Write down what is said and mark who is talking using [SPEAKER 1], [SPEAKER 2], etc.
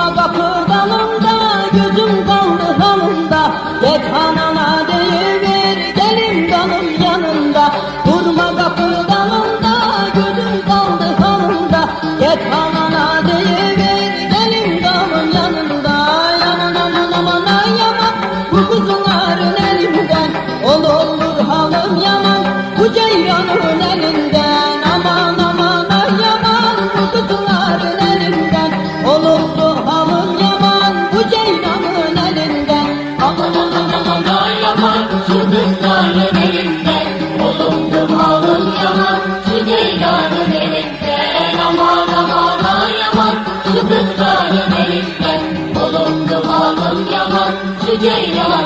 [SPEAKER 1] Durma kapı dalında, gözüm kaldı halında. Git anana deyiver, gelin dalım yanında. Durma kapı dalında, gözüm kaldı halında. Git anana deyiver, gelin dalım yanında. Yaman aman aman ay yaman, bu kuzuların elinden. Olur halım yaman, bu ceylanın elinden. Aman aman ay yaman, bu kuzuların elinden. Olurdu halım yaman, bu ceylanın elinden. Aman aman aman ay yaman, şu kızların elinden. Olurdu halım yaman, şu ceylanın elinden. Aman aman ay yaman, şu kızların elinden. Olurdu halım yaman, şu ceylanın